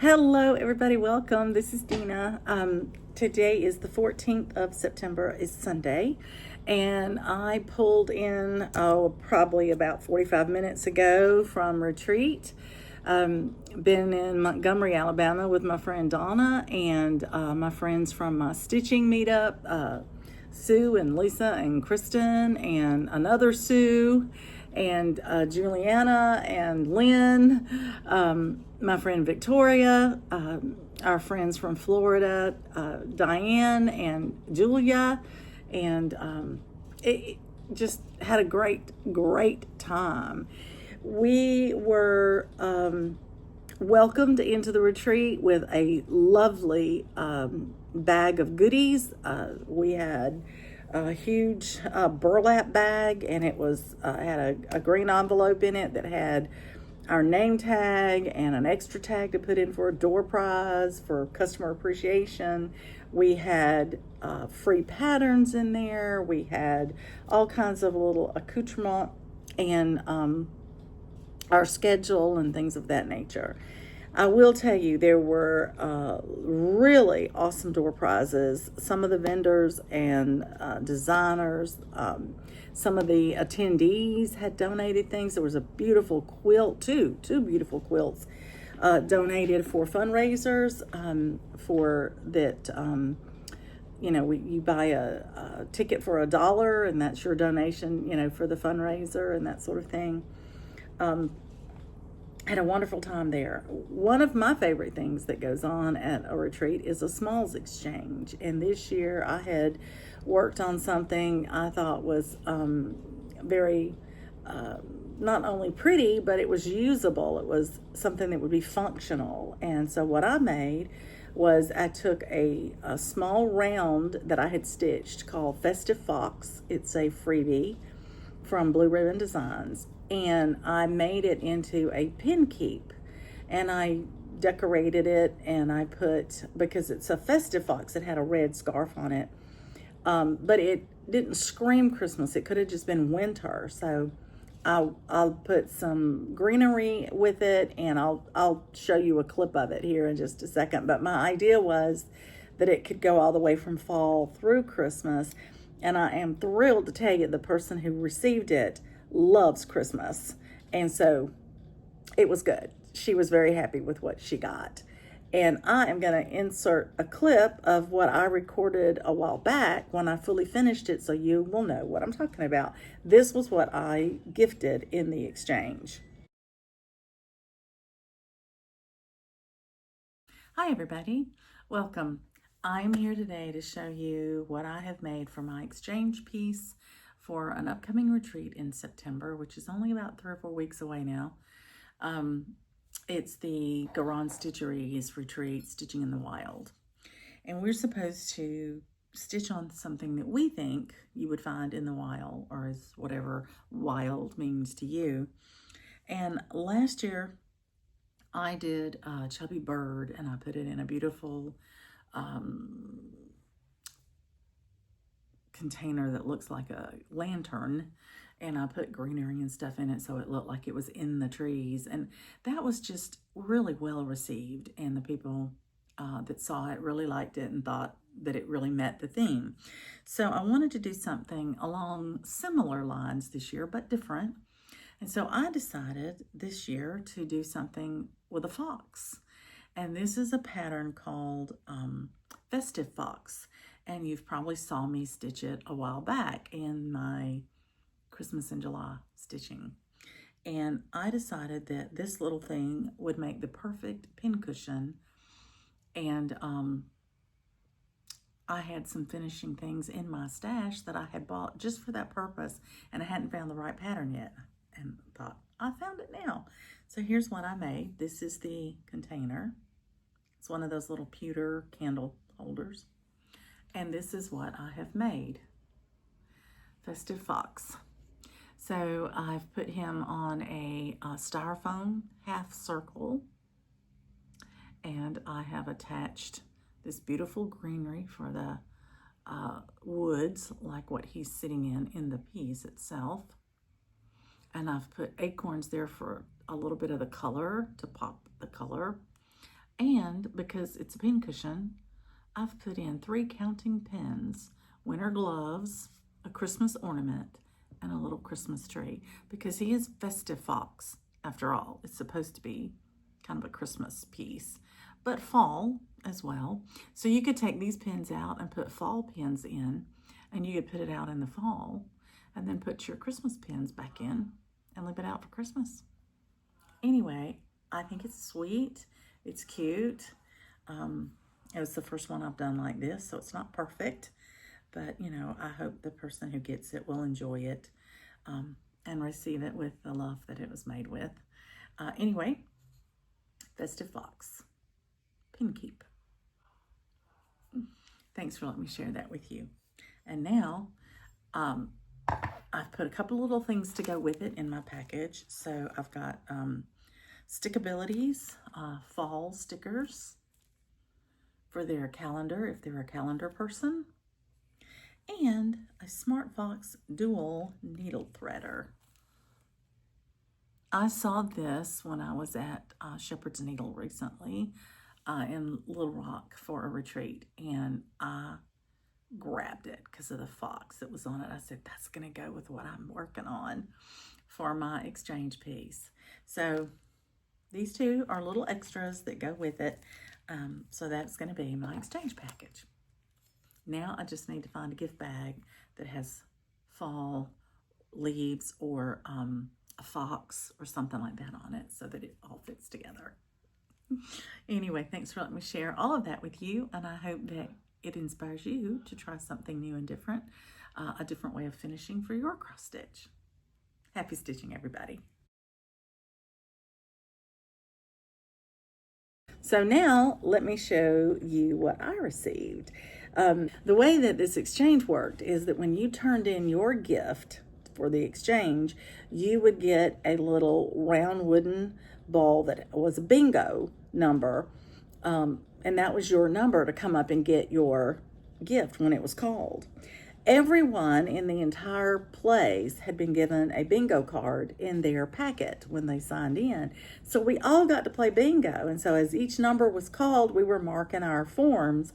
Hello, everybody. Welcome. This is Dena. Today is the 14th of September. Is Sunday, and I pulled in probably about 45 minutes ago from retreat. Been in Montgomery, Alabama, with my friend Donna and my friends from my stitching meetup, Sue and Lisa and Kristen and another Sue and Juliana and Lynn, my friend Victoria, our friends from Florida, Diane and Julia, and it just had a great time. We were welcomed into the retreat with a lovely bag of goodies. We had a huge burlap bag, and it was had a green envelope in it that had our name tag and an extra tag to put in for a door prize for customer appreciation. We had free patterns in there. We had all kinds of little accoutrement and our schedule and things of that nature. I will tell you, there were really awesome door prizes. Some of the vendors and designers, some of the attendees had donated things. There was a beautiful quilt, two beautiful quilts donated for fundraisers for that. You buy a ticket for $1, and that's your donation, for the fundraiser and that sort of thing. Had a wonderful time there. One of my favorite things that goes on at a retreat is a smalls exchange. And this year I had worked on something I thought was very, not only pretty, but it was usable. It was something that would be functional. And so what I made was I took a small round that I had stitched called Festive Fox. It's a freebie from Blue Ribbon Designs. And I made it into a pin keep, and I decorated it, and I put, because it's a festive fox, it had a red scarf on it, but it didn't scream Christmas. It could have just been winter. So I'll put some greenery with it, and I'll show you a clip of it here in just a second. But my idea was that it could go all the way from fall through Christmas, and I am thrilled to tell you the person who received it loves Christmas, and so it was good. She was very happy with what she got, and I am going to insert a clip of what I recorded a while back when I fully finished it, so you will know what I'm talking about. This was what I gifted in the exchange. Hi everybody, welcome. I'm here today to show you what I have made for my exchange piece for an upcoming retreat in September, which is only about 3 or 4 weeks away now. It's the Garand Stitcheries retreat, Stitching in the Wild. And we're supposed to stitch on something that we think you would find in the wild, or as whatever wild means to you. And last year I did a chubby bird, and I put it in a beautiful container that looks like a lantern, and I put greenery and stuff in it so it looked like it was in the trees, and that was just really well received, and the people that saw it really liked it and thought that it really met the theme. So I wanted to do something along similar lines this year, but different. And so I decided this year to do something with a fox, and this is a pattern called Festive Fox. And you've probably saw me stitch it a while back in my Christmas in July stitching. And I decided that this little thing would make the perfect pincushion. And I had some finishing things in my stash that I had bought just for that purpose, and I hadn't found the right pattern yet. And thought, I found it now. So here's what I made. This is the container. It's one of those little pewter candle holders. And this is what I have made. Festive Fox. So I've put him on a styrofoam half circle, and I have attached this beautiful greenery for the woods, like what he's sitting in the piece itself. And I've put acorns there for a little bit of the color, to pop the color. And because it's a pincushion, I've put in 3 counting pins, winter gloves, a Christmas ornament, and a little Christmas tree, because he is Festive Fox. After all, it's supposed to be kind of a Christmas piece, but fall as well. So you could take these pins out and put fall pins in, and you could put it out in the fall, and then put your Christmas pins back in and leave it out for Christmas. Anyway, I think it's sweet. It's cute. It was the first one I've done like this, so it's not perfect. But, you know, I hope the person who gets it will enjoy it and receive it with the love that it was made with. Anyway, Festive Fox. Pin keep. Thanks for letting me share that with you. And now, I've put a couple little things to go with it in my package. So I've got Stickabilities, fall stickers for their calendar, if they're a calendar person, and a Smart Fox dual needle threader. I saw this when I was at Shepherd's Needle recently in Little Rock for a retreat, and I grabbed it because of the fox that was on it. I said, that's going to go with what I'm working on for my exchange piece. So these two are little extras that go with it. So that's going to be my exchange package. Now I just need to find a gift bag that has fall leaves or a fox or something like that on it so that it all fits together. Anyway, thanks for letting me share all of that with you, and I hope that it inspires you to try something new and different, a different way of finishing for your cross stitch. Happy stitching, everybody. So now let me show you what I received. The way that this exchange worked is that when you turned in your gift for the exchange, you would get a little round wooden ball that was a bingo number, and that was your number to come up and get your gift when it was called. Everyone in the entire place had been given a bingo card in their packet when they signed in. So we all got to play bingo. And so as each number was called, we were marking our forms.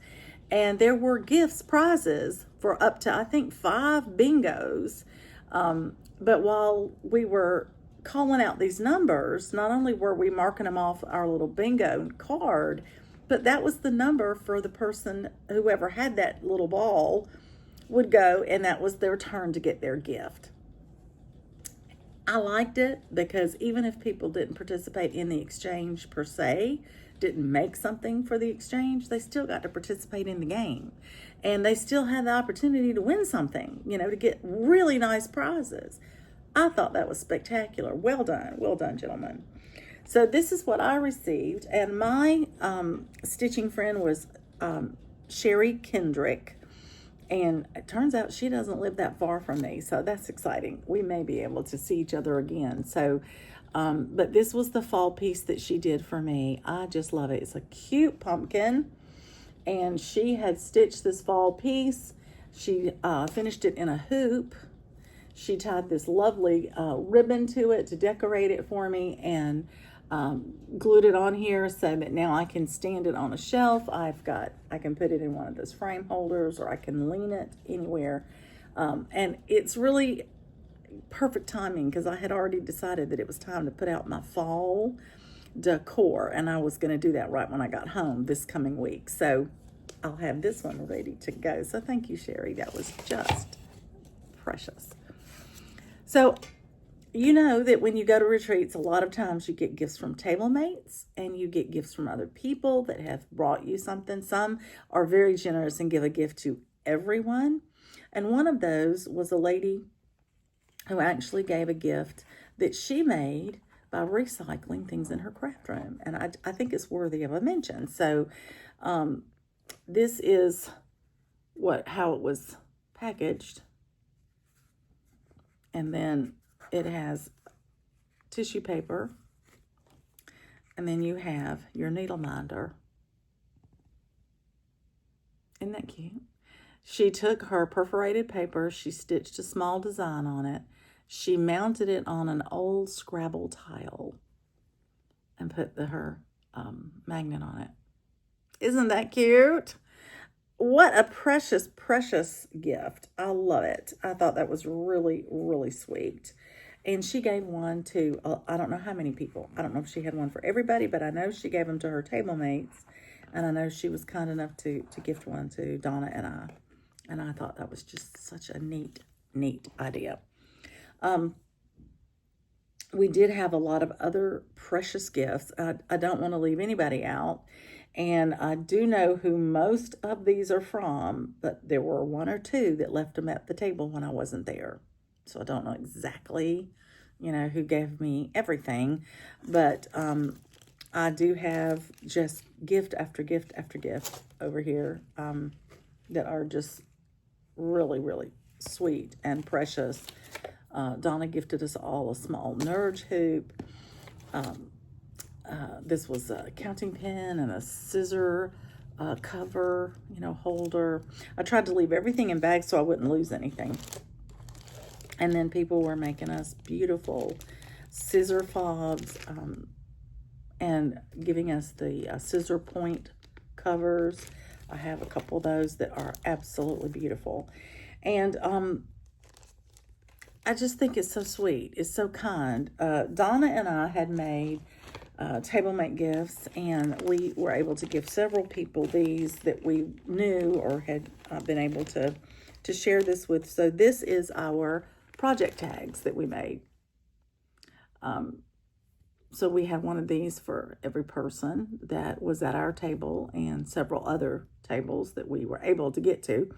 And there were gifts, prizes for up to, I think, 5 bingos. But while we were calling out these numbers, not only were we marking them off our little bingo card, but that was the number for the person, whoever had that little ball, would go, and that was their turn to get their gift. I liked it because even if people didn't participate in the exchange per se, didn't make something for the exchange, they still got to participate in the game. And they still had the opportunity to win something, you know, to get really nice prizes. I thought that was spectacular. Well done, gentlemen. So this is what I received, and my stitching friend was Sherry Kendrick. And it turns out she doesn't live that far from me, so that's exciting. We may be able to see each other again. So, but this was the fall piece that she did for me. I just love it. It's a cute pumpkin, and she had stitched this fall piece. She finished it in a hoop. She tied this lovely ribbon to it to decorate it for me, and glued it on here so that now I can stand it on a shelf. I can put it in one of those frame holders, or I can lean it anywhere. And it's really perfect timing because I had already decided that it was time to put out my fall decor, and I was going to do that right when I got home this coming week. So I'll have this one ready to go. So thank you, Sherry. That was just precious. So you know that when you go to retreats, a lot of times you get gifts from table mates and you get gifts from other people that have brought you something. Some are very generous and give a gift to everyone. And one of those was a lady who actually gave a gift that she made by recycling things in her craft room. And I think it's worthy of a mention. So this is how it was packaged. And then it has tissue paper, and then you have your needle minder. Isn't that cute? She took her perforated paper, she stitched a small design on it, she mounted it on an old Scrabble tile and put her magnet on it. Isn't that cute? What a precious, precious gift. I love it. I thought that was really, really sweet. And she gave one to, I don't know how many people. I don't know if she had one for everybody, but I know she gave them to her table mates. And I know she was kind enough to gift one to Donna and I. And I thought that was just such a neat, neat idea. We did have a lot of other precious gifts. I don't want to leave anybody out. And I do know who most of these are from, but there were one or two that left them at the table when I wasn't there. So I don't know exactly, who gave me everything. But I do have just gift after gift after gift over here that are just really, really sweet and precious. Donna gifted us all a small Nurge hoop. This was a counting pen and a scissor cover, holder. I tried to leave everything in bags so I wouldn't lose anything. And then people were making us beautiful scissor fobs and giving us the scissor point covers. I have a couple of those that are absolutely beautiful. And I just think it's so sweet. It's so kind. Donna and I had made table mate gifts, and we were able to give several people these that we knew or had been able to share this with. So this is our project tags that we made. So we had one of these for every person that was at our table and several other tables that we were able to get to.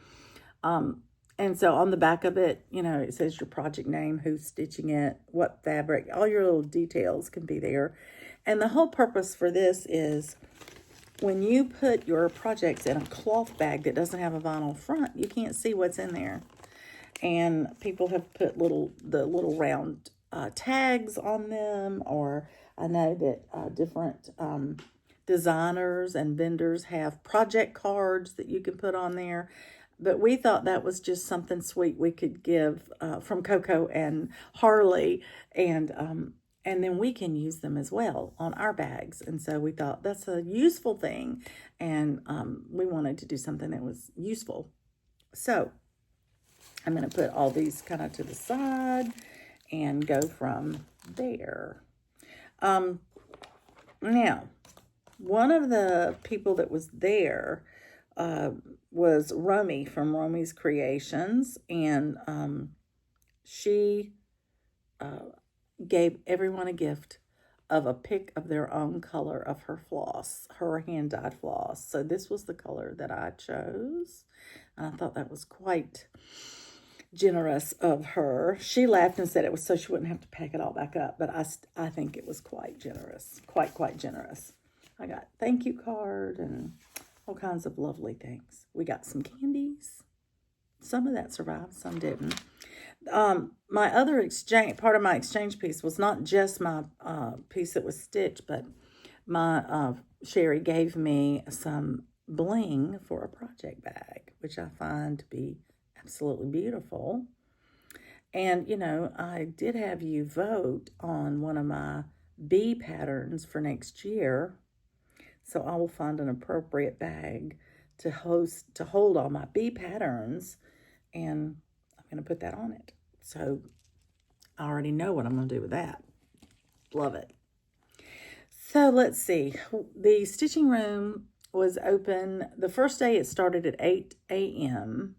And so on the back of it, it says your project name, who's stitching it, what fabric, all your little details can be there. And the whole purpose for this is when you put your projects in a cloth bag that doesn't have a vinyl front, you can't see what's in there. And people have put the little round tags on them, or I know that different designers and vendors have project cards that you can put on there. But we thought that was just something sweet we could give from Coco and Harley, and then we can use them as well on our bags. And so we thought that's a useful thing, and we wanted to do something that was useful. So I'm going to put all these kind of to the side and go from there. Now, one of the people that was there was Romy from Romy's Creations, and she gave everyone a gift of a pick of their own color of her floss, her hand-dyed floss. So this was the color that I chose, and I thought that was quite generous of her. She laughed and said it was so she wouldn't have to pack it all back up, but I think it was quite generous, quite generous. I got thank you card and all kinds of lovely things. We got some candies. Some of that survived, some didn't. My other exchange, part of my exchange piece was not just my piece that was stitched, but my Sherry gave me some bling for a project bag, which I find to be absolutely beautiful. And, I did have you vote on one of my bee patterns for next year. So I will find an appropriate bag to hold all my bee patterns, and I'm going to put that on it. So I already know what I'm going to do with that. Love it. So let's see. The stitching room was open. The first day it started at 8 a.m.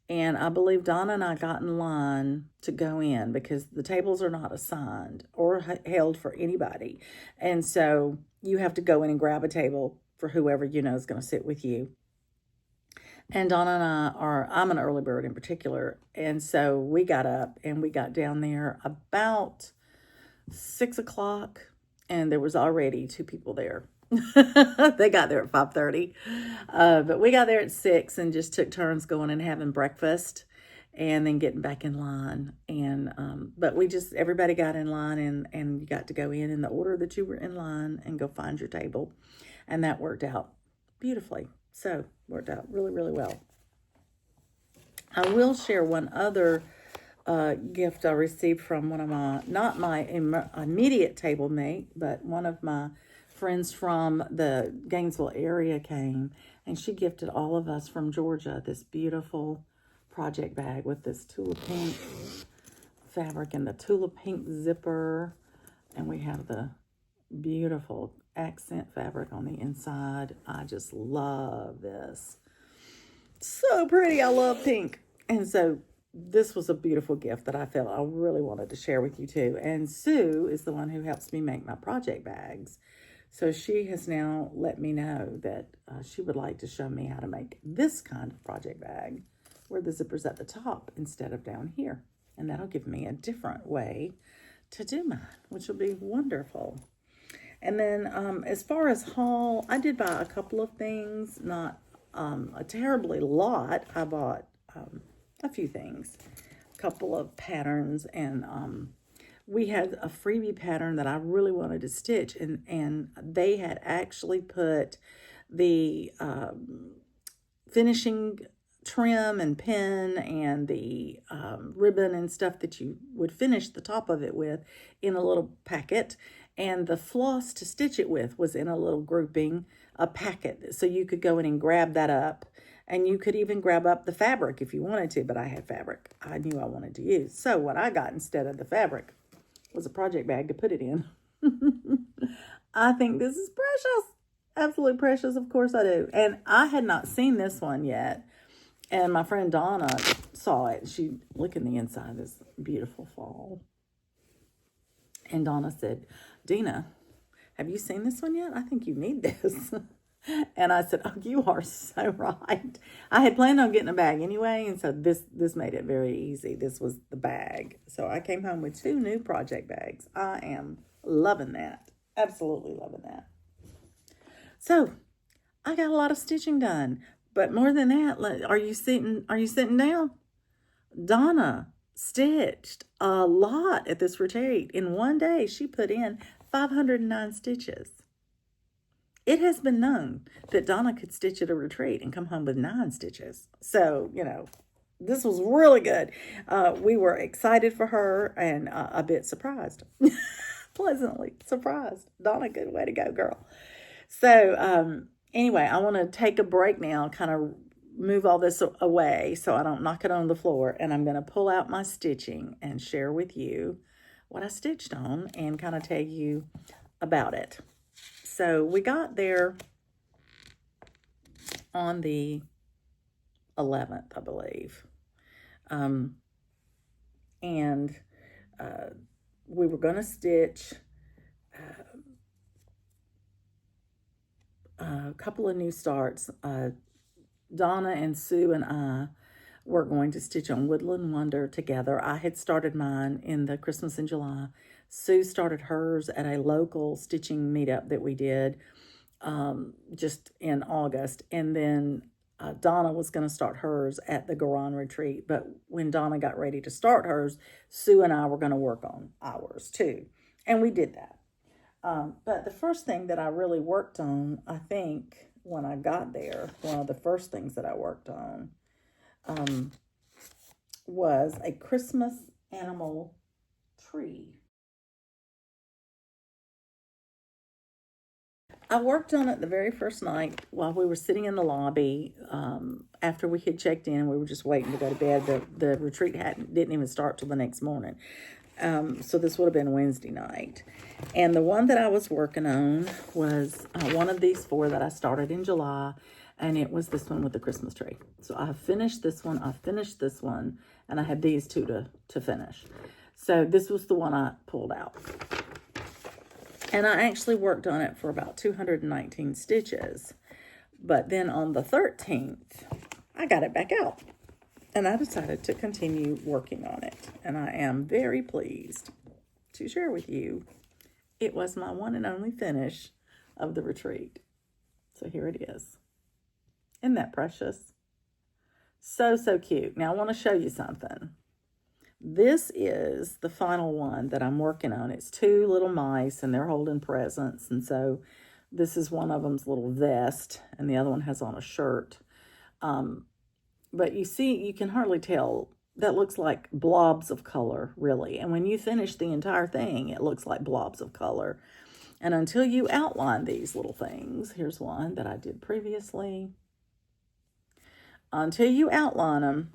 And I believe Donna and I got in line to go in because the tables are not assigned or held for anybody. And so you have to go in and grab a table for whoever is going to sit with you. And Donna and I'm an early bird in particular. And so we got up and we got down there about 6 o'clock, and there was already 2 people there. They got there at 5:30, but we got there at 6 and just took turns going and having breakfast and then getting back in line. And but everybody got in line, and you got to go in the order that you were in line and go find your table, and that worked out beautifully. So worked out really, really well. I will share one other gift I received from one of not my immediate table mate, but one of my friends from the Gainesville area came, and she gifted all of us from Georgia this beautiful project bag with this tulip pink fabric and the tulip pink zipper. And we have the beautiful accent fabric on the inside. I just love this. So pretty. I love pink. And so this was a beautiful gift that I felt I really wanted to share with you too. And Sue is the one who helps me make my project bags. So she has now let me know that she would like to show me how to make this kind of project bag where the zipper's at the top instead of down here. And that'll give me a different way to do mine, which will be wonderful. And then as far as haul, I did buy a couple of things, not a terribly lot. I bought a few things, a couple of patterns, and we had a freebie pattern that I really wanted to stitch, and they had actually put the finishing trim and pin and the ribbon and stuff that you would finish the top of it with in a little packet, and the floss to stitch it with was in a little grouping, a packet, so you could go in and grab that up. And you could even grab up the fabric if you wanted to, but I had fabric I knew I wanted to use. So what I got instead of the fabric was a project bag to put it in. I think this is precious. Absolutely precious. Of course I do. And I had not seen this one yet. And my friend Donna saw it. She looked in the inside of this beautiful fall. And Donna said, Dena, have you seen this one yet? I think you need this. And I said, oh, you are so right. I had planned on getting a bag anyway, and so this made it very easy. This was the bag. So I came home with 2 new project bags. I am loving that. Absolutely loving that. So I got a lot of stitching done. But more than that, are you sitting down? Donna stitched a lot at this retreat. In one day, she put in 509 stitches. It has been known that Donna could stitch at a retreat and come home with 9 stitches. So, this was really good. We were excited for her and a bit surprised. Pleasantly surprised. Donna, good way to go, girl. So, anyway, I want to take a break now, kind of move all this away so I don't knock it on the floor. And I'm going to pull out my stitching and share with you what I stitched on and kind of tell you about it. So we got there on the 11th, I believe. And we were going to stitch a couple of new starts. Donna and Sue and I were going to stitch on Woodland Wonder together. I had started mine in the Christmas in July. Sue started hers at a local stitching meetup that we did just in August. And then Donna was going to start hers at the Garon retreat. But when Donna got ready to start hers, Sue and I were going to work on ours too. And we did that. But the first thing that I really worked on, I think, when I got there, one of the first things that I worked on was a Christmas animal tree. I worked on it the very first night while we were sitting in the lobby. After we had checked in, we were just waiting to go to bed. The retreat didn't even start till the next morning. So this would have been Wednesday night. And the one that I was working on was one of these 4 that I started in July. And it was this one with the Christmas tree. So I finished this one. I finished this one. And I had these 2 to finish. So this was the one I pulled out. And I actually worked on it for about 219 stitches. But then on the 13th, I got it back out. And I decided to continue working on it. And I am very pleased to share with you. It was my one and only finish of the retreat. So here it is. Isn't that precious? So, so cute. Now I want to show you something. This is the final one that I'm working on. It's 2 little mice and they're holding presents. And so this is one of them's little vest and the other one has on a shirt. But you see, you can hardly tell. That looks like blobs of color, really. And when you finish the entire thing, it looks like blobs of color. And until you outline these little things, here's one that I did previously. Until you outline them,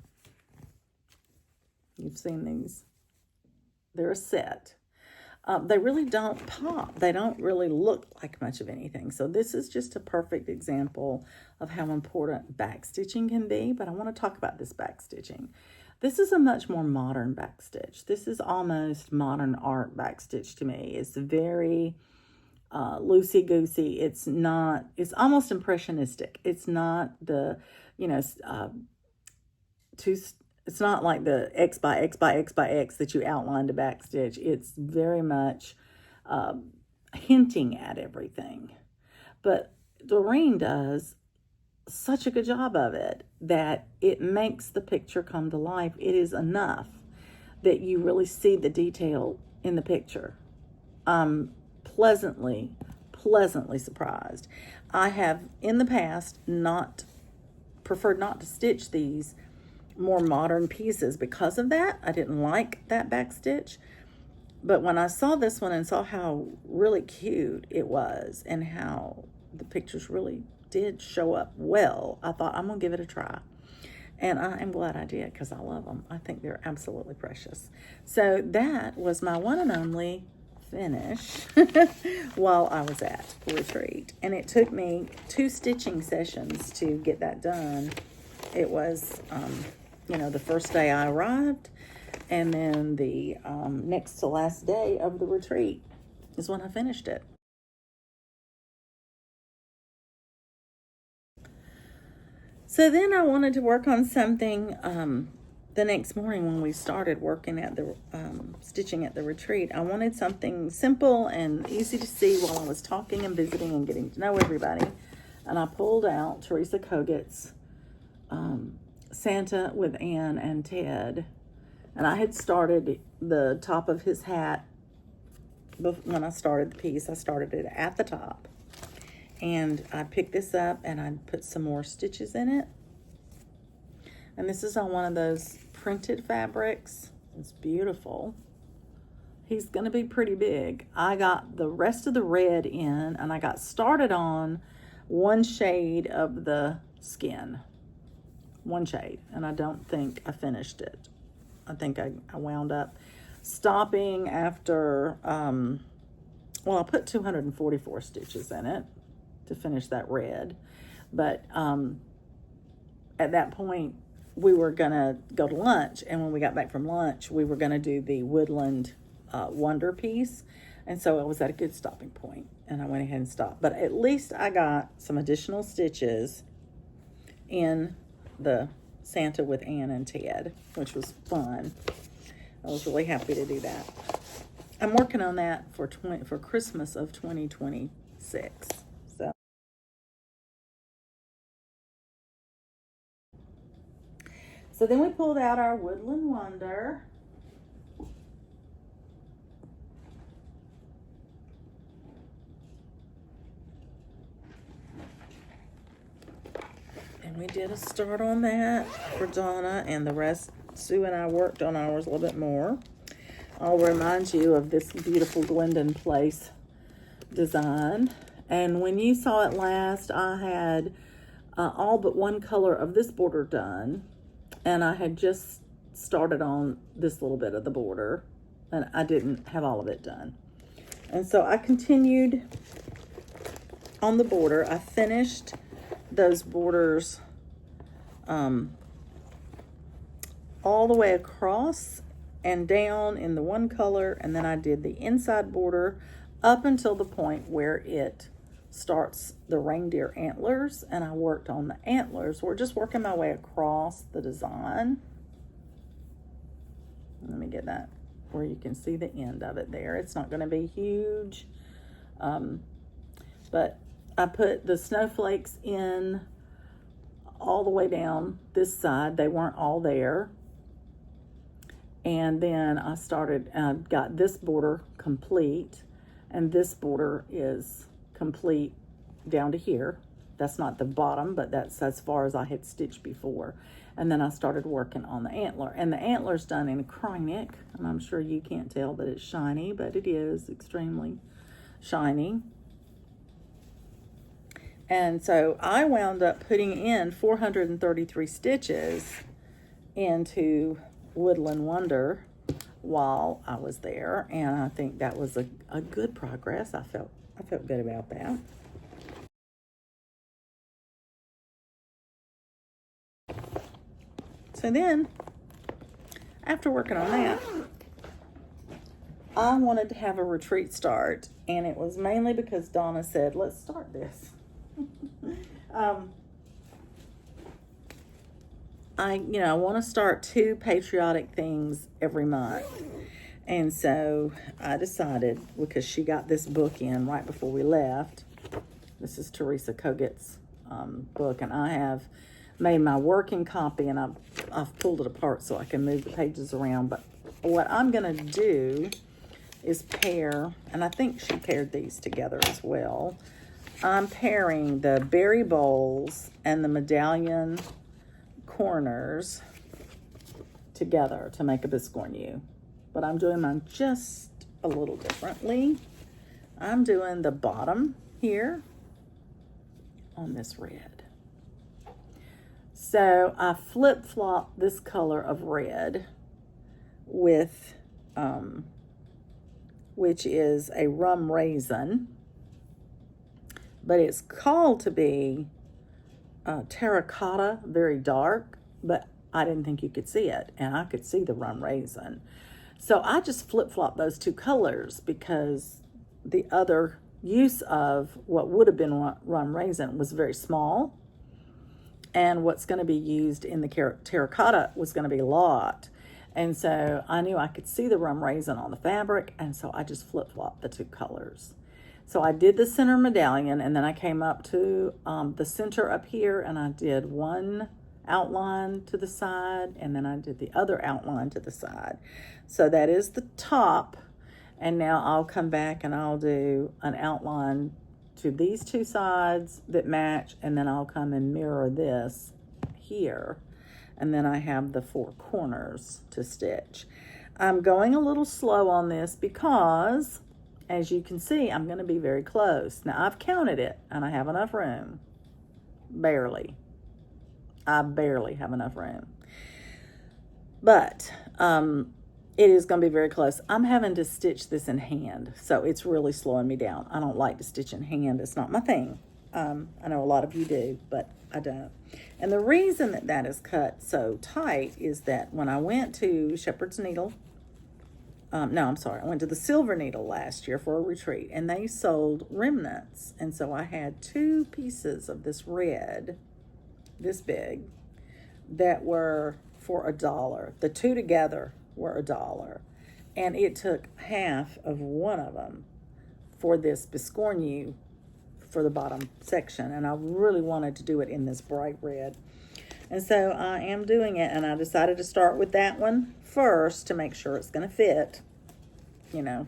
you've seen these, they're a set. They really don't pop. They don't really look like much of anything. So this is just a perfect example of how important backstitching can be. But I want to talk about this backstitching. This is a much more modern backstitch. This is almost modern art backstitch to me. It's very loosey-goosey. It's not, it's almost impressionistic. It's not the, you know, it's not like the X by X by X by X that you outline to backstitch. It's very much hinting at everything. But Durene does such a good job of it that it makes the picture come to life. It is enough that you really see the detail in the picture. Pleasantly surprised. I have in the past preferred not to stitch these more modern pieces because of that. I didn't like that backstitch. But when I saw this one and saw how really cute it was and how the pictures really did show up well, I thought, I'm gonna give it a try. And I am glad I did, because I love them. I think they're absolutely precious. So that was my one and only finish while I was at retreat. And it took me 2 stitching sessions to get that done. It was, you know, the first day I arrived, and then the next to last day of the retreat is when I finished it. So then I wanted to work on something the next morning when we started working at the stitching at the retreat. I wanted something simple and easy to see while I was talking and visiting and getting to know everybody. And I pulled out Teresa Kogut's Santa with Anne and Ted. And I had started the top of his hat when I started the piece. I started it at the top. And I picked this up and I put some more stitches in it. And this is on one of those printed fabrics. It's beautiful. He's going to be pretty big. I got the rest of the red in, and I got started on one shade of the skin. One shade. And I don't think I finished it. I think I wound up stopping after, well, I put 244 stitches in it to finish that red. But at that point, we were gonna go to lunch, and when we got back from lunch, we were gonna do the Woodland Wonder piece. And so I was at a good stopping point, and I went ahead and stopped. But at least I got some additional stitches in the Santa with Anne and Ted, which was fun. I was really happy to do that. I'm working on that for Christmas of 2026. So then we pulled out our Woodland Wonder. And we did a start on that for Donna, and the rest, Sue and I worked on ours a little bit more. I'll remind you of this beautiful Glendon Place design. And when you saw it last, I had all but one color of this border done. And I had just started on this little bit of the border, and I didn't have all of it done. And so I continued on the border. I finished those borders all the way across and down in the one color, and then I did the inside border up until the point where it starts the reindeer antlers, and I worked on the antlers. We're just working my way across the design. Let me get that where you can see the end of it there. It's not going to be huge, but I put the snowflakes in all the way down this side. They weren't all there. And then I got this border complete, and this border is complete down to here. That's not the bottom, but that's as far as I had stitched before. And then I started working on the antler, and the antler's done in acrylic, and I'm sure you can't tell that it's shiny, but it is extremely shiny. And so I wound up putting in 433 stitches into Woodland Wonder while I was there, and I think that was a good progress. I felt good about that. So then, after working on that, I wanted to have a retreat start, and it was mainly because Donna said, let's start this. I want to start 2 patriotic things every month. And so I decided, because she got this book in right before we left. This is Teresa Kogut's book, and I have made my working copy, and I've pulled it apart so I can move the pages around. But what I'm going to do is pair, and I think she paired these together as well. I'm pairing the berry bowls and the medallion corners together to make a Biscornu. But I'm doing mine just a little differently. I'm doing the bottom here on this red. So I flip-flop this color of red with, which is a rum raisin, but it's called to be terracotta, very dark, but I didn't think you could see it, and I could see the rum raisin. So I just flip-flop those 2 colors because the other use of what would have been rum raisin was very small, and what's going to be used in the terracotta was going to be a lot. And so I knew I could see the rum raisin on the fabric, and so I just flip-flopped the 2 colors. So I did the center medallion, and then I came up to the center up here, and I did one outline to the side, and then I did the other outline to the side. So that is the top, and now I'll come back and I'll do an outline to these 2 sides that match, and then I'll come and mirror this here, and then I have the 4 corners to stitch. I'm going a little slow on this because, as you can see, I'm going to be very close. Now, I've counted it, and I have enough room. Barely. I barely have enough room. But it is going to be very close. I'm having to stitch this in hand, so it's really slowing me down. I don't like to stitch in hand. It's not my thing. I know a lot of you do, but I don't. And the reason that that is cut so tight is that when I went to Shepherd's Needle, I went to the Silver Needle last year for a retreat, and they sold remnants. And so I had 2 pieces of this red, this big, that were for $1. The 2 together were $1. And it took half of one of them for this Biscornu for the bottom section. And I really wanted to do it in this bright red. And so I am doing it, and I decided to start with that one first to make sure it's going to fit, and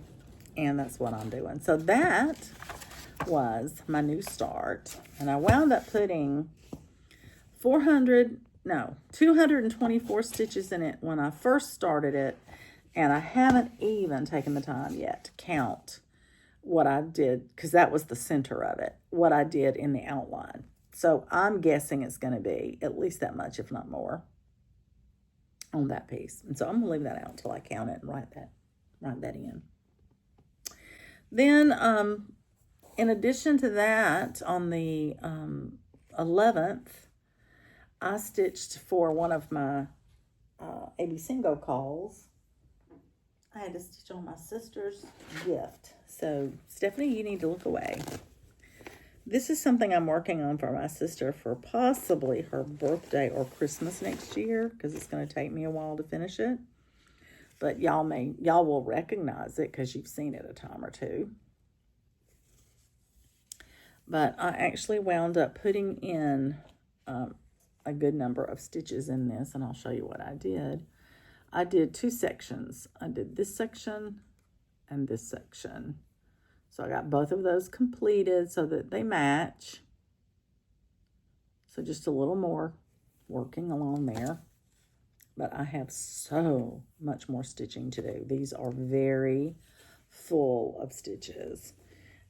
that's what I'm doing. So that was my new start, and I wound up putting 224 stitches in it when I first started it, and I haven't even taken the time yet to count what I did, because that was the center of it, what I did in the outline. So I'm guessing it's going to be at least that much, if not more, on that piece. And so I'm going to leave that out until I count it and write that in. Then, in addition to that, on the 11th, I stitched for one of my AB Single calls. I had to stitch on my sister's gift. So, Stephanie, you need to look away. This is something I'm working on for my sister for possibly her birthday or Christmas next year, because it's going to take me a while to finish it. But y'all will recognize it because you've seen it a time or 2. But I actually wound up putting in a good number of stitches in this, and I'll show you what I did. I did 2 sections. I did this section and this section. So I got both of those completed so that they match. So just a little more working along there. But I have so much more stitching to do. These are very full of stitches.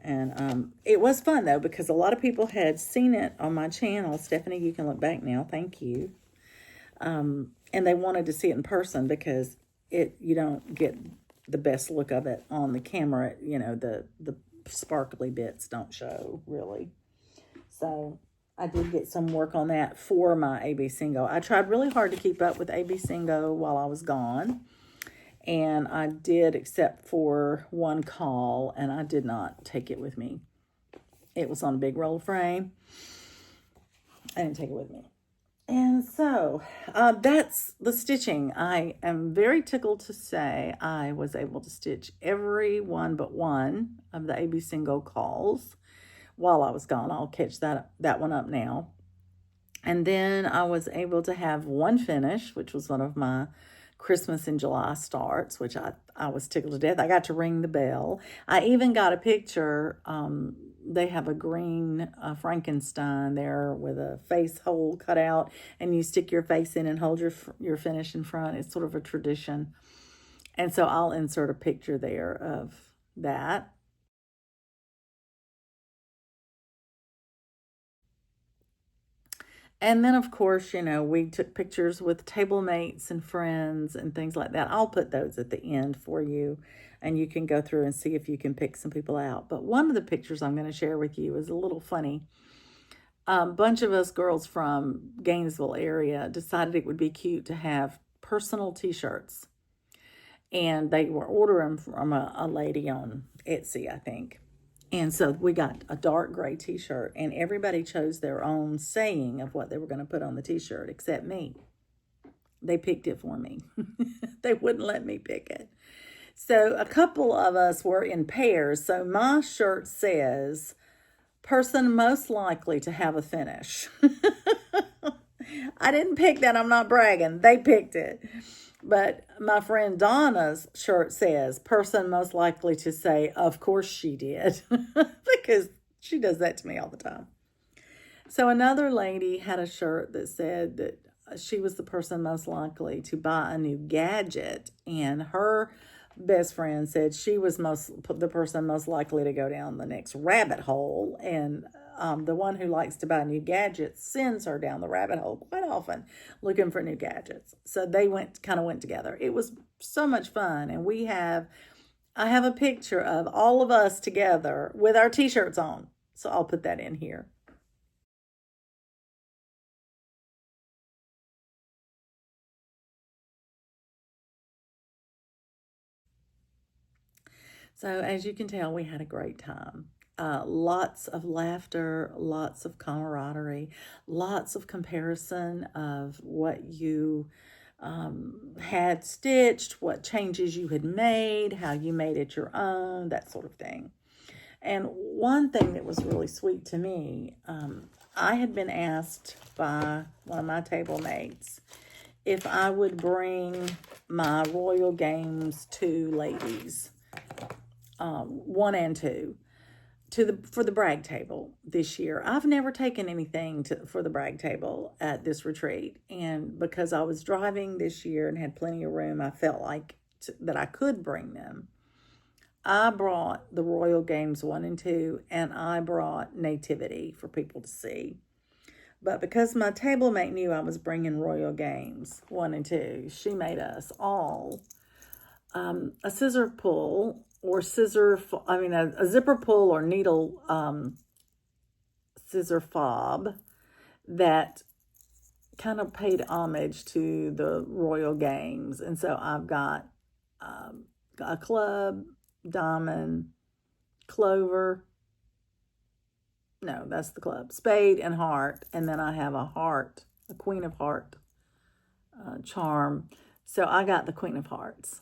And it was fun, though, because a lot of people had seen it on my channel. Stephanie, you can look back now. Thank you. And they wanted to see it in person because you don't get the best look of it on the camera. You know, the sparkly bits don't show, really. So I did get some work on that for my AB Singo. I tried really hard to keep up with AB Singo while I was gone. And I did, except for one call, and I did not take it with me. It was on a big roll frame. I didn't take it with me. And so that's the stitching. I am very tickled to say I was able to stitch every one but one of the AB Singo calls while I was gone. I'll catch that one up now. And then I was able to have one finish, which was one of my Christmas in July starts, which I was tickled to death. I got to ring the bell. I even got a picture. They have a green Frankenstein there with a face hole cut out, and you stick your face in and hold your finish in front. It's sort of a tradition. And so I'll insert a picture there of that. And then, of course, you know, we took pictures with table mates and friends and things like that. I'll put those at the end for you, and you can go through and see if you can pick some people out. But one of the pictures I'm going to share with you is a little funny. A bunch of us girls from Gainesville area decided it would be cute to have personal T-shirts. And they were ordering from a lady on Etsy, I think. And so we got a dark gray T-shirt, and everybody chose their own saying of what they were going to put on the T-shirt, except me. They picked it for me. They wouldn't let me pick it. So a couple of us were in pairs. So my shirt says, person most likely to have a finish. I didn't pick that. I'm not bragging. They picked it. But my friend Donna's shirt says, person most likely to say, of course she did. Because she does that to me all the time. So another lady had a shirt that said that she was the person most likely to buy a new gadget. And her best friend said she was the person most likely to go down the next rabbit hole. And the one who likes to buy new gadgets sends her down the rabbit hole quite often looking for new gadgets. So they kind of went together. It was so much fun. And I have a picture of all of us together with our T-shirts on. So I'll put that in here. So as you can tell, we had a great time. Lots of laughter, lots of camaraderie, lots of comparison of what you had stitched, what changes you had made, how you made it your own, that sort of thing. And one thing that was really sweet to me, I had been asked by one of my table mates if I would bring my Royal Games 2 ladies, 1 and 2, for the brag table this year. I've never taken anything for the brag table at this retreat, and because I was driving this year and had plenty of room, I felt like that I could bring them. I brought the Royal Games 1 and 2, and I brought Nativity for people to see. But because my table mate knew I was bringing Royal Games 1 and 2, she made us all a scissor pull or a zipper pull or needle scissor fob that kind of paid homage to the Royal Games. And so I've got a club, diamond, clover. No, that's the club. Spade and heart. And then I have a heart, a Queen of Heart charm. So I got the Queen of Hearts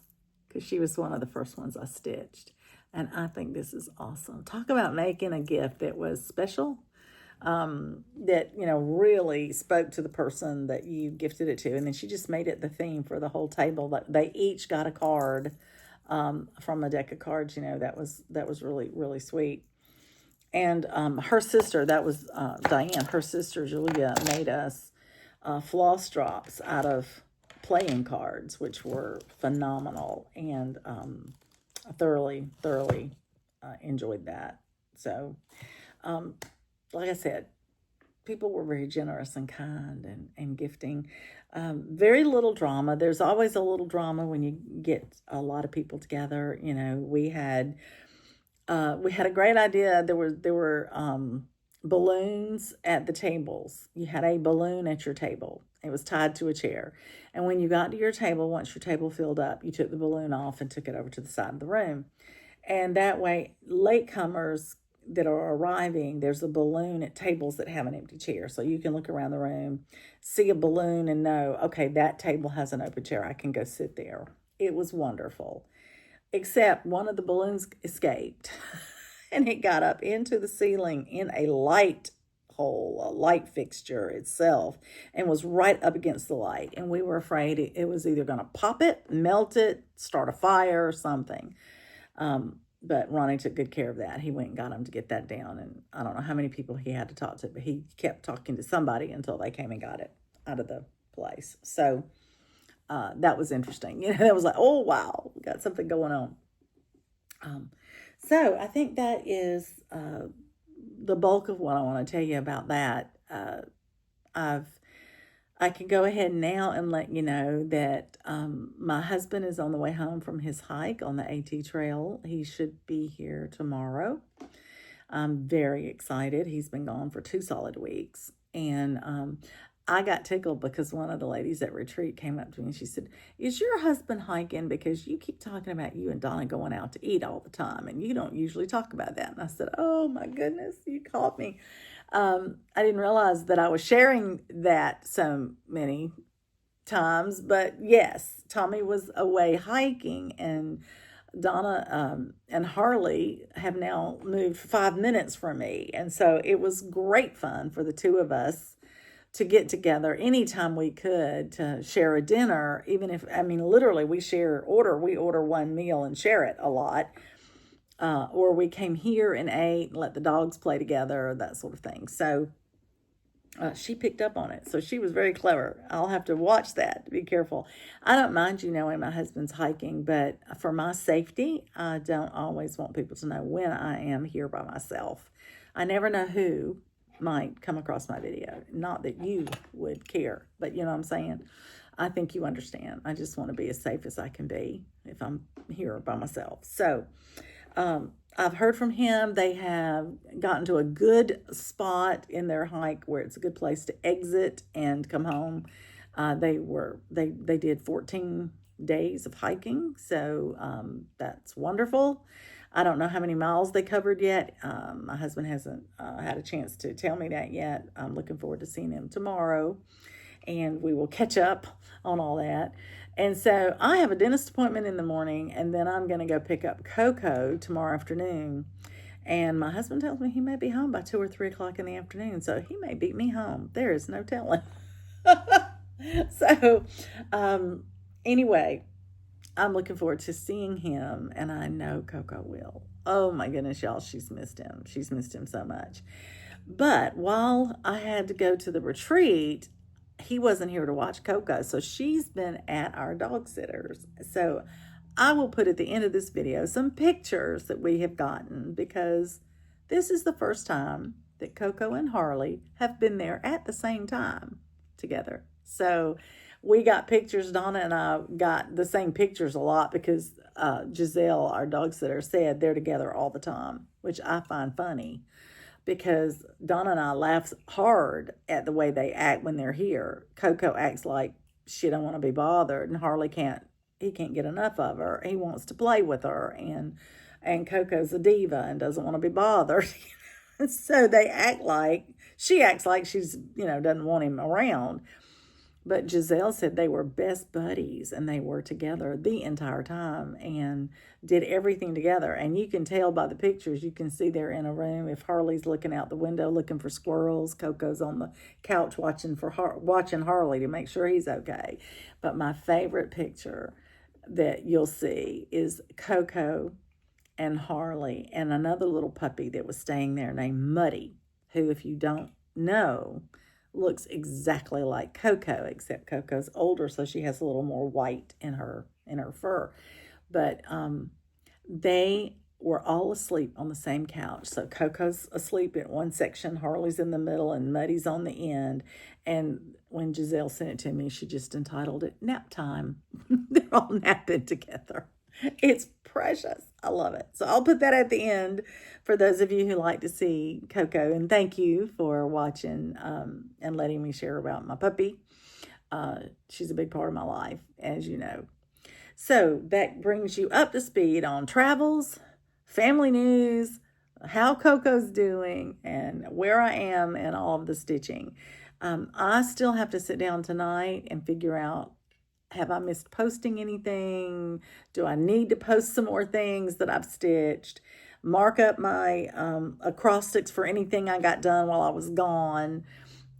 because she was one of the first ones I stitched. And I think this is awesome. Talk about making a gift that was special, that, really spoke to the person that you gifted it to. And then she just made it the theme for the whole table. They each got a card from a deck of cards. That was really, really sweet. And her sister, that was Diane, her sister Julia, made us floss drops out of playing cards, which were phenomenal. And I thoroughly enjoyed that. So, like I said, people were very generous and kind and gifting. Very little drama. There's always a little drama when you get a lot of people together. You know, we had a great idea. There were balloons at the tables. You had a balloon at your table. It was tied to a chair. And when you got to your table, once your table filled up, you took the balloon off and took it over to the side of the room. And that way, latecomers that are arriving, there's a balloon at tables that have an empty chair. So you can look around the room, see a balloon, and know, okay, that table has an open chair. I can go sit there. It was wonderful. Except one of the balloons escaped and it got up into the ceiling in a light hole, a light fixture itself, and was right up against the light. And we were afraid it was either going to pop it, melt it, start a fire or something. But Ronnie took good care of that. He went and got him to get that down. And I don't know how many people he had to talk to, but he kept talking to somebody until they came and got it out of the place. So that was interesting. You know, it was like, oh, wow, we got something going on. So I think that is the bulk of what I want to tell you about that. I can go ahead now and let you know that my husband is on the way home from his hike on the AT Trail. He should be here tomorrow. I'm very excited. He's been gone for 2 solid weeks. And I got tickled because one of the ladies at retreat came up to me and she said, "Is your husband hiking? Because you keep talking about you and Donna going out to eat all the time, and you don't usually talk about that." And I said, "Oh my goodness, you caught me." I didn't realize that I was sharing that so many times, but yes, Tommy was away hiking, and Donna and Harley have now moved 5 minutes from me. And so it was great fun for the two of us to get together anytime we could to share a dinner, even if, I mean, literally we order one meal and share it a lot. Or we came here and ate and let the dogs play together, that sort of thing. So she picked up on it. So she was very clever. I'll have to watch that, to be careful. I don't mind you knowing my husband's hiking, but for my safety, I don't always want people to know when I am here by myself. I never know who might come across my video. Not that you would care, but you know what I'm saying? I think you understand. I just want to be as safe as I can be if I'm here by myself. So I've heard from him. They have gotten to a good spot in their hike where it's a good place to exit and come home. They did 14 days of hiking, so that's wonderful. I don't know how many miles they covered yet. My husband hasn't had a chance to tell me that yet. I'm looking forward to seeing him tomorrow, and we will catch up on all that. And so I have a dentist appointment in the morning, and then I'm going to go pick up Coco tomorrow afternoon. And my husband tells me he may be home by 2 or 3 o'clock in the afternoon, so he may beat me home. There is no telling. So anyway, I'm looking forward to seeing him, and I know Coco will. Oh my goodness, y'all, she's missed him. She's missed him so much. But while I had to go to the retreat, he wasn't here to watch Coco, so she's been at our dog sitters. So I will put at the end of this video some pictures that we have gotten, because this is the first time that Coco and Harley have been there at the same time together. So we got pictures. Donna and I got the same pictures a lot because Giselle, our dog sitter, said they're together all the time, which I find funny, because Donna and I laugh hard at the way they act when they're here. Coco acts like she don't want to be bothered, and Harley can't get enough of her. He wants to play with her, and Coco's a diva and doesn't want to be bothered. So she acts like she's, doesn't want him around. But Giselle said they were best buddies, and they were together the entire time and did everything together. And you can tell by the pictures, you can see they're in a room. If Harley's looking out the window looking for squirrels, Coco's on the couch watching Harley to make sure he's okay. But my favorite picture that you'll see is Coco and Harley and another little puppy that was staying there named Muddy, who, if you don't know, looks exactly like Coco, except Coco's older, so she has a little more white in her fur. But they we're all asleep on the same couch. So Coco's asleep in one section, Harley's in the middle, and Muddy's on the end. And when Giselle sent it to me, she just entitled it Nap Time. They're all napping together. It's precious. I love it. So I'll put that at the end for those of you who like to see Coco. And thank you for watching and letting me share about my puppy. She's a big part of my life, as you know. So that brings you up to speed on travels, family news, how Coco's doing, and where I am in all of the stitching. I still have to sit down tonight and figure out, have I missed posting anything? Do I need to post some more things that I've stitched? Mark up my acrostics for anything I got done while I was gone,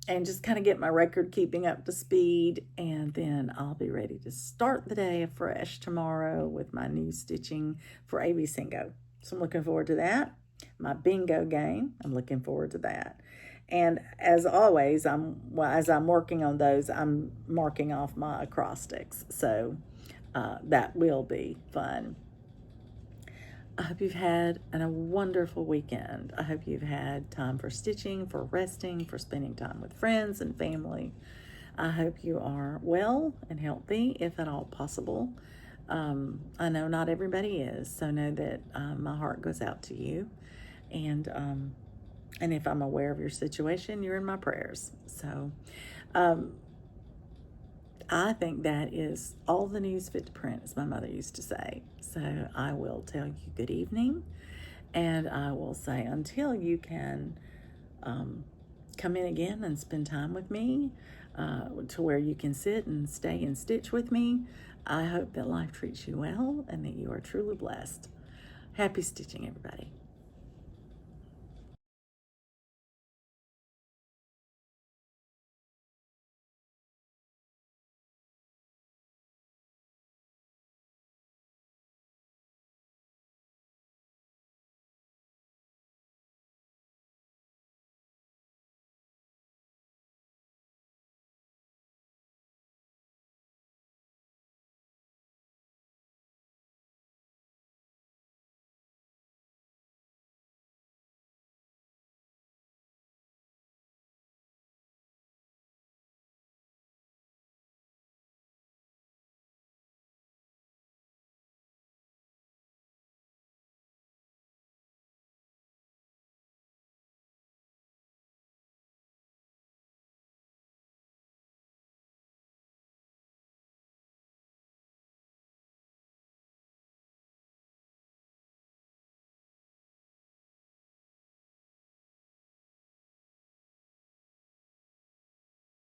and just kind of get my record keeping up to speed. And then I'll be ready to start the day afresh tomorrow with my new stitching for AB Singo. So I'm looking forward to that. My bingo game, I'm looking forward to that. And as always, as I'm working on those, I'm marking off my acrostics. So that will be fun. I hope you've had a wonderful weekend. I hope you've had time for stitching, for resting, for spending time with friends and family. I hope you are well and healthy, if at all possible. I know not everybody is, so know that my heart goes out to you. And if I'm aware of your situation, you're in my prayers. So I think that is all the news fit to print, as my mother used to say. So I will tell you good evening, and I will say until you can come in again and spend time with me, to where you can sit and stay and stitch with me. I hope that life treats you well and that you are truly blessed. Happy stitching, everybody.